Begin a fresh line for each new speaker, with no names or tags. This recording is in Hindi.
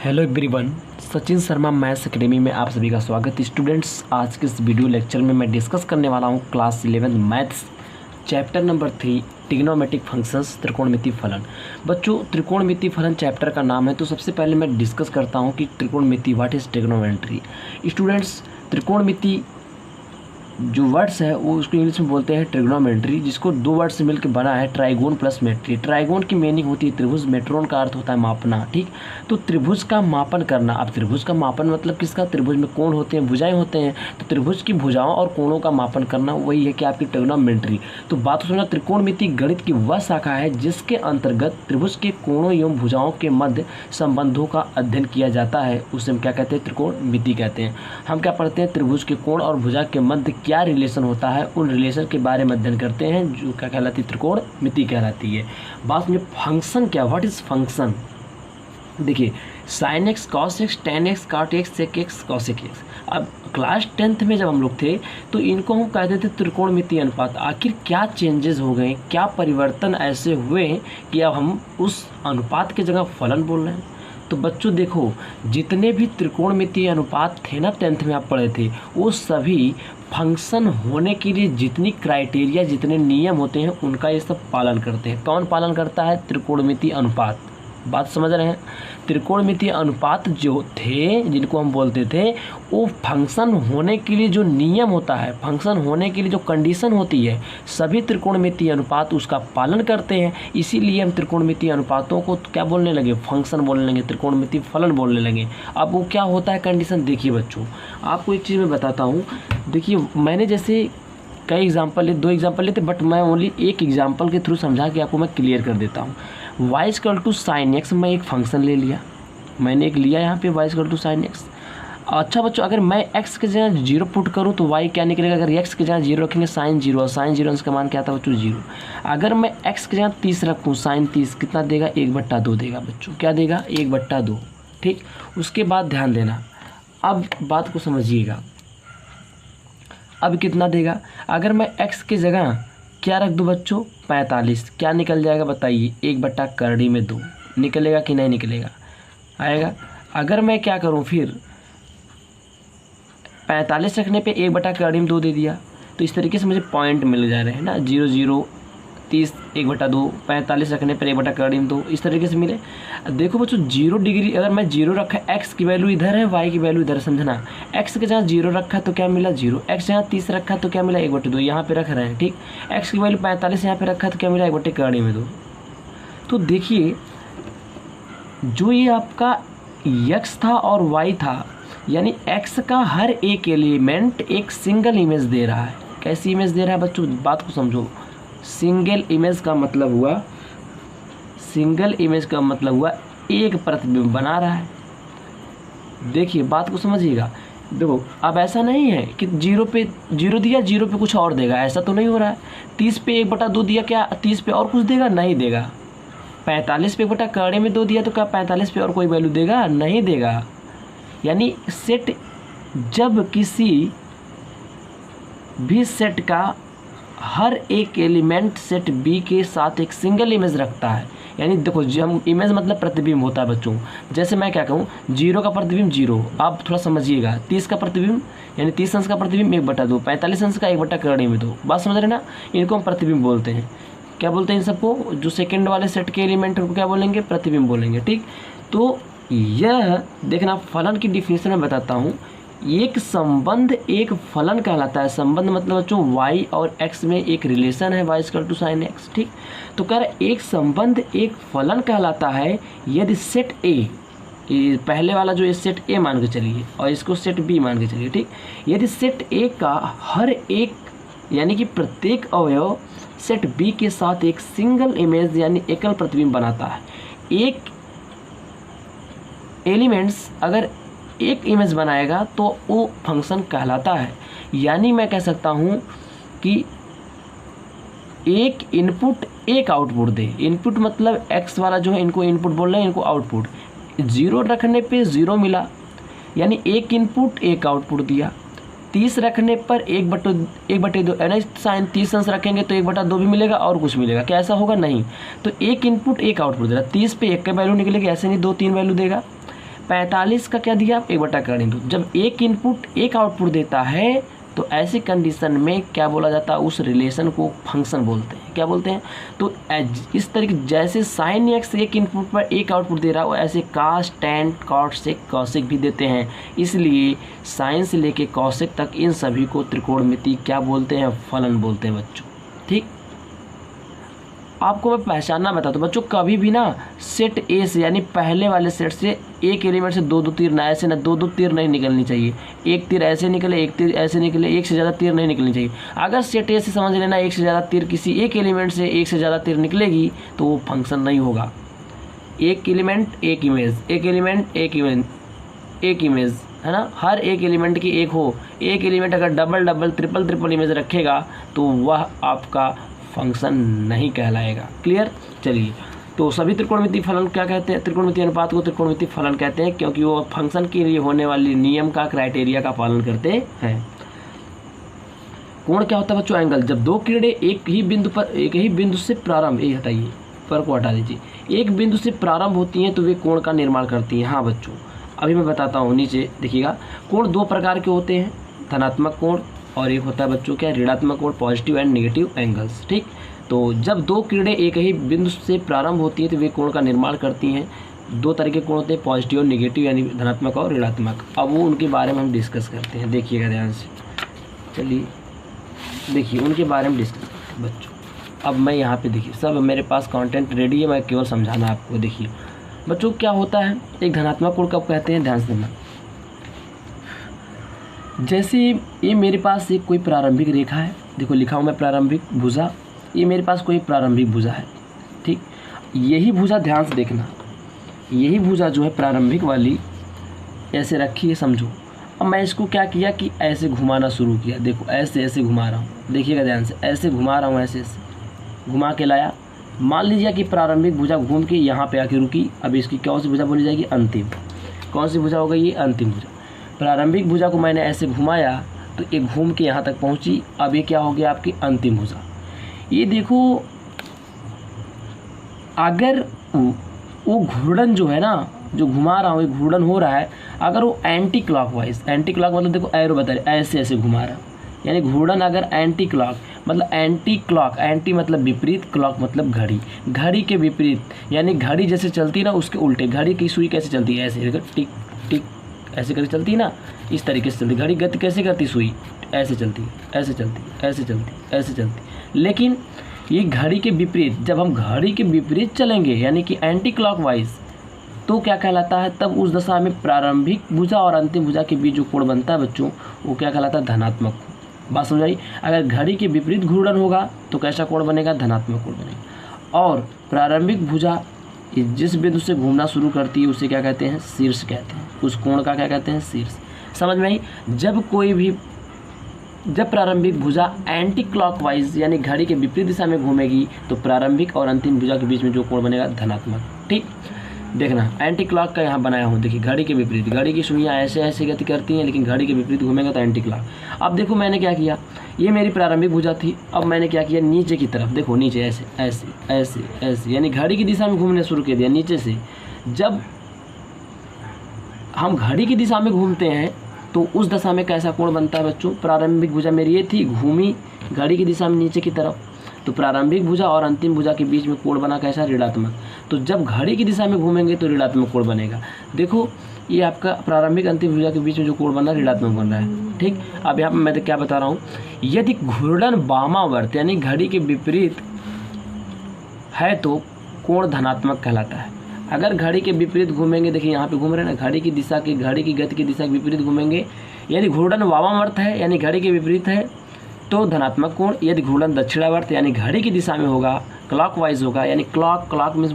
Hello everyone, Sachin Sharma maths academy में आप सभी का स्वागत। स्टूडेंट्स, आज के इस वीडियो लेक्चर में मैं डिस्कस करने वाला हूं class 11 maths chapter number 3 trigonometric functions त्रिकोणमितीय फलन। बच्चों, त्रिकोणमितीय फलन चैप्टर का नाम है, तो सबसे पहले मैं डिस्कस करता हूं कि त्रिकोणमिति व्हाट इज़ ट्रिग्नोमेट्री। स्टूडेंट्स, त्रिकोणमिति जो वर्ड्स है वो उसको इंग्लिश में बोलते हैं ट्रिग्नोमेट्री, जिसको दो वर्ड से मिलकर बना है ट्राइगोन प्लस मेट्री। ट्राइगोन की मीनिंग होती है त्रिभुज, मेट्रोन का अर्थ होता है मापना। ठीक, तो त्रिभुज का मापन करना। अब त्रिभुज का मापन मतलब किसका? त्रिभुज में कोण होते हैं, भुजाएं होते हैं, तो त्रिभुज की भुजाओं और कोणों का मापन करना, वही है कि आपकी ट्रिग्नोमेट्री। तो बात सुना, त्रिकोणमिति गणित की वह शाखा है जिसके अंतर्गत त्रिभुज के कोणों एवं भुजाओं के मध्य संबंधों का अध्ययन किया जाता है। उसे हम क्या कहते हैं? त्रिकोणमिति कहते हैं। हम क्या पढ़ते हैं? त्रिभुज के कोण और भुजा के मध्य क्या रिलेशन होता है, उन रिलेशन के बारे में अध्ययन करते हैं, जो क्या कहलाती है? त्रिकोणमिति कहलाती है। बात में फंक्शन क्या, व्हाट इज फंक्शन? देखिए, sine x, cos x, tan x, cot x, sec x, cosec x. अब क्लास 10th में जब हम लोग थे तो इनको हम कहते थे त्रिकोणमितीय अनुपात। आखिर क्या चेंजेस हो गए, क्या परिवर्तन ऐसे हुए कि अब हम उस अनुपात की जगह फलन बोल रहे हैं? तो बच्चों देखो, जितने भी त्रिकोणमितीय अनुपात थे ना 10th में आप पढ़े थे, वो सभी फंक्शन होने के लिए जितनी क्राइटेरिया, जितने नियम होते हैं, उनका ये सब पालन करते हैं। कौन पालन करता है? त्रिकोणमितीय अनुपात। बात समझ रहे हैं? त्रिकोणमितीय अनुपात जो थे, जिनको हम बोलते थे, वो फंक्शन होने के लिए जो नियम होता है, फंक्शन होने के लिए जो कंडीशन होती है, सभी त्रिकोणमितीय अनुपात उसका पालन करते हैं। इसीलिए हम त्रिकोणमितीय अनुपातों को क्या बोलने लगे? फंक्शन बोलने लगे, त्रिकोणमितीय फलन बोलने लगे। अब वो क्या होता है कंडीशन? देखिए बच्चों, आपको एक चीज़ मैं बताता हूँ। देखिए, मैंने जैसे कई एग्जाम्पल ले, 2 एग्जाम्पल लेते, बट मैं ओनली एक एग्जाम्पल के थ्रू समझा के आपको मैं क्लियर कर देता हूँ। y equal to sine x, मैं एक फंक्शन ले लिया, मैंने एक लिया यहाँ पे y equal to sine x. अच्छा बच्चों, अगर मैं x के जगह 0 पुट करूँ तो y क्या निकलेगा? अगर x के जगह 0 रखेंगे साइन 0, और साइन 0 इसका मान क्या था बच्चों? 0। अगर मैं x के जगह 30 रखूँ, साइन 30 कितना देगा? 1/2 देगा बच्चों। क्या देगा? 1/2। ठीक, उसके बाद ध्यान देना, अब बात को समझिएगा। अब कितना देगा? अगर मैं x की जगह क्या रख दूँ बच्चों? 45। क्या निकल जाएगा बताइए? 1/2 निकलेगा कि नहीं निकलेगा? आएगा। अगर मैं क्या करूँ फिर, 45 रखने पे 1/2 दे दिया, तो इस तरीके से मुझे पॉइंट मिल जा रहे हैं ना, 0 0 30 1/2, 45 रखने पर 1/2, इस तरीके से मिले। देखो बच्चों, 0 डिग्री अगर मैं 0 रखा, x की वैल्यू इधर है, y की वैल्यू इधर, समझना। x के जहाँ 0 रखा तो क्या मिला? 0। x जहाँ 30 रखा तो क्या मिला? 1/2 यहाँ पे रख रहे हैं। ठीक, x की वैल्यू 45 यहाँ पे रखा तो क्या मिला? 1/2। तो देखिए, जो ये आपका x था और y था, यानी x का हर एक एलिमेंट एक सिंगल इमेज दे रहा है। कैसी इमेज दे रहा है बच्चों? बात को समझो। सिंगल इमेज का मतलब हुआ, सिंगल इमेज का मतलब हुआ एक प्रतिबिंब बना रहा है। देखिए, बात को समझिएगा। देखो, अब ऐसा नहीं है कि 0 पे 0 दिया, 0 पे कुछ और देगा, ऐसा तो नहीं हो रहा है। 30 पे 1/2 दिया, क्या 30 पे और कुछ देगा? नहीं देगा। 45 पे 1/2 दिया तो क्या 45 पे और कोई वैल्यू देगा? नहीं देगा। यानी सेट, जब किसी भी सेट का हर एक एलिमेंट सेट बी के साथ एक सिंगल इमेज रखता है, यानी देखो, जो हम इमेज मतलब प्रतिबिंब होता है बच्चों। जैसे मैं क्या कहूँ, 0 का प्रतिबिंब 0, आप थोड़ा समझिएगा। 30 का प्रतिबिंब यानी 30 अंश का प्रतिबिंब 1/2, 45 अंश का 1/2। बात समझ रहे ना? इनको हम प्रतिबिंब बोलते हैं। क्या बोलते हैं इन सबको? जो सेकेंड वाले सेट के एलिमेंट उनको क्या बोलेंगे? प्रतिबिंब बोलेंगे। ठीक, तो यह देखना, फलन की डिफिनेशन में बताता हूँ। एक संबंध एक फलन कहलाता है। संबंध मतलब बच्चों y और x में एक रिलेशन है, y equal to sine x। ठीक, तो कह रहे एक संबंध एक फलन कहलाता है यदि सेट A, ये पहले वाला जो ये सेट A मान के चलिए और इसको सेट B मान के चलिए। ठीक, यदि सेट A का हर एक यानी कि प्रत्येक अवयव सेट B के साथ एक सिंगल इमेज यानी एकल प्रतिबिंब बनाता है। एक एलिमेंट्स अगर एक इमेज बनाएगा तो वो फंक्शन कहलाता है। यानी मैं कह सकता हूँ कि एक इनपुट एक आउटपुट दे। इनपुट मतलब x वाला जो है, इनको इनपुट बोल रहे हैं, इनको आउटपुट। 0 रखने पे 0 मिला, यानी एक इनपुट एक आउटपुट दिया। 30 रखने पर 1/2, यानी साइन 30 अंश रखेंगे तो 1/2 भी मिलेगा और कुछ मिलेगा। क्या ऐसा होगा? नहीं। तो एक इनपुट एक आउटपुट दे रहा है। 30 पे 1 का वैल्यू निकलेगी, ऐसे नहीं 2 3 वैल्यू देगा। 45 का क्या दिया, 1/2। जब एक इनपुट एक आउटपुट देता है तो ऐसी कंडीशन में क्या बोला जाता है, उस रिलेशन को फंक्शन बोलते हैं। क्या बोलते हैं, तो इस तरीके जैसे साइन एक्स एक इनपुट पर एक आउटपुट दे रहा हो, ऐसे कास, टैन, कॉट, सेक, कॉसेक भी देते हैं। इसलिए साइन से लेके कॉसेक तक इन सभी को त्रिकोणमिति क्या बोलते हैं, फलन बोलते हैं बच्चों। ठीक, आपको मैं पहचानना बताता हूँ बच्चों, कभी भी ना सेट ए से यानी पहले वाले सेट से एक एलिमेंट से दो तीर ना, ऐसे ना दो तीर नहीं निकलनी चाहिए। एक तीर ऐसे निकले, एक तीर ऐसे निकले, एक से ज़्यादा तीर नहीं निकलनी चाहिए। अगर सेट ए से समझ लेना एक से ज़्यादा तीर किसी एक एलिमेंट से एक से ज़्यादा तीर निकलेगी तो वो फंक्शन नहीं होगा। एक एलिमेंट एक इमेज, एक एलिमेंट एक इमेज, एक इमेज है ना, हर एक एलिमेंट की एक हो। एक एलिमेंट अगर डबल ट्रिपल इमेज रखेगा तो वह आपका फंक्शन नहीं कहलाएगा। क्लियर, चलिए। तो सभी त्रिकोणमिति फलन क्या कहते हैं, त्रिकोणमिति अनुपात को त्रिकोणमिति फलन कहते हैं, क्योंकि वो फंक्शन के लिए होने वाली नियम का, क्राइटेरिया का पालन करते हैं। कोण क्या होता है बच्चों, एंगल। जब दो किरणें एक ही बिंदु से प्रारंभ, ये हटाइए पर को हटा दीजिए, एक बिंदु से प्रारंभ होती हैं तो वे कोण का निर्माण करती हैं। हाँ बच्चों, अभी मैं बताता हूँ, नीचे देखिएगा। कोण दो प्रकार के होते हैं, धनात्मक कोण और एक होता है बच्चों क्या, ऋणात्मक कोण, पॉजिटिव एंड नेगेटिव एंगल्स। ठीक, तो जब दो किरणें एक ही बिंदु से प्रारंभ होती हैं तो वे कोण का निर्माण करती हैं। दो तरह के कोण होते हैं, पॉजिटिव और नेगेटिव, यानी धनात्मक और ऋणात्मक। अब वो उनके बारे में हम डिस्कस करते हैं, देखिएगा ध्यान से। चलिए देखिए, उनके बारे में डिस्कस करते हैं बच्चों। अब मैं यहाँ पे देखिए, सब मेरे पास कंटेंट रेडी है, मैं केवल समझाना आपको। देखिए बच्चों, क्या होता है एक धनात्मक कोण कब कहते हैं, ध्यान से देना। जैसे ये मेरे पास एक कोई प्रारंभिक रेखा है, देखो लिखा हूँ मैं प्रारंभिक भुजा, ये मेरे पास कोई प्रारंभिक भुजा है। ठीक, यही भुजा ध्यान से देखना, यही भुजा जो है प्रारंभिक वाली ऐसे रखी है, समझो। अब मैं इसको क्या किया कि ऐसे घुमाना शुरू किया, देखो ऐसे ऐसे घुमा रहा हूँ, देखिएगा ध्यान से, ऐसे घुमा रहा हूँ, ऐसे ऐसे घुमा के लाया। मान लीजिए कि प्रारंभिक भुजा घूम के यहाँ पे आके रुकी। अब इसकी कौन सी भुजा बोली जाएगी, अंतिम। कौन सी भुजा हो गई, ये अंतिम भुजा। प्रारंभिक भुजा को मैंने ऐसे घुमाया तो ये घूम के यहाँ तक पहुँची। अब ये क्या हो गया, आपकी अंतिम भुजा। ये देखो, अगर वो घूर्णन जो है ना, जो घुमा रहा हूँ, ये घूर्णन हो रहा है, अगर वो एंटी क्लॉकवाइज, एंटी क्लॉक मतलब देखो एरो बता रहे, ऐसे ऐसे घुमा रहा हूँ, यानी घूर्णन अगर एंटी क्लॉक मतलब एंटी क्लॉक, एंटी मतलब विपरीत, क्लॉक मतलब घड़ी, घड़ी के विपरीत, यानी घड़ी जैसे चलती ना उसके उल्टे। घड़ी की सुई कैसे चलती है, ऐसे टिक टिक ऐसे करके चलती है ना, इस तरीके से चलती। घड़ी गति कैसे करती, सुई ऐसे चलती है, ऐसे चलती है, ऐसे चलती है, ऐसे चलती है। लेकिन ये घड़ी के विपरीत, जब हम घड़ी के विपरीत चलेंगे यानी कि एंटी क्लॉकवाइज, तो क्या कहलाता है, तब उस दशा में प्रारंभिक भुजा और अंतिम भुजा के बीच जो कोण बनता है बच्चों, वो क्या कहलाता है, धनात्मक कोण। बात समझ आई। अगर घड़ी के विपरीत घूर्णन होगा तो कैसा कोण बनेगा, धनात्मक कोण बनेगा। और प्रारंभिक भुजा जिस बिंदु से घूमना शुरू करती है उसे क्या कहते हैं, शीर्ष कहते हैं। उस कोण का क्या कहते हैं, शीर्ष। समझ में आई। जब प्रारंभिक भुजा एंटी क्लॉकवाइज यानी घड़ी के विपरीत दिशा में घूमेगी तो प्रारंभिक और अंतिम भुजा के बीच में जो कोण बनेगा, धनात्मक। ठीक, देखना एंटी क्लॉक का यहाँ बनाया हूँ, देखिए घड़ी के विपरीत, घड़ी की सुइयाँ ऐसे ऐसे गति करती हैं, लेकिन घड़ी के विपरीत घूमेंगे तो एंटी क्लॉक। अब देखो मैंने क्या किया, ये मेरी प्रारंभिक भुजा थी, अब मैंने क्या किया, नीचे की तरफ, देखो नीचे ऐसे ऐसे ऐसे ऐसे, यानी घड़ी की दिशा में घूमने शुरू कर दिया नीचे से। जब हम घड़ी की दिशा में घूमते हैं तो उस दशा में कैसा कोण बनता है बच्चों, प्रारंभिक भुजा मेरी ये थी, घूमी घड़ी की दिशा में नीचे की तरफ, तो प्रारंभिक भुजा और अंतिम भुजा के बीच में कोण बना कैसा, ऋणात्मक। तो जब घड़ी की दिशा में घूमेंगे तो ऋणात्मक कोण बनेगा। देखो ये आपका प्रारंभिक अंतिम भुजा के बीच में जो कोण बन रहा है, ऋणात्मक बन रहा है। ठीक, अब यहाँ पर मैं क्या बता रहा हूँ, यदि घूर्णन वामावर्त यानी घड़ी के विपरीत है तो कोण धनात्मक कहलाता है। अगर घड़ी के विपरीत घूमेंगे, देखिए यहाँ पे घूम रहे हैं ना, घड़ी की गति की दिशा के विपरीत घूमेंगे, यदि घूर्णन वामावर्त है यानी घड़ी के विपरीत है तो धनात्मक कोण। यदि घूर्णन दक्षिणावर्त यानी घड़ी की दिशा में होगा, क्लॉकवाइज होगा, यानी क्लॉक मीन्स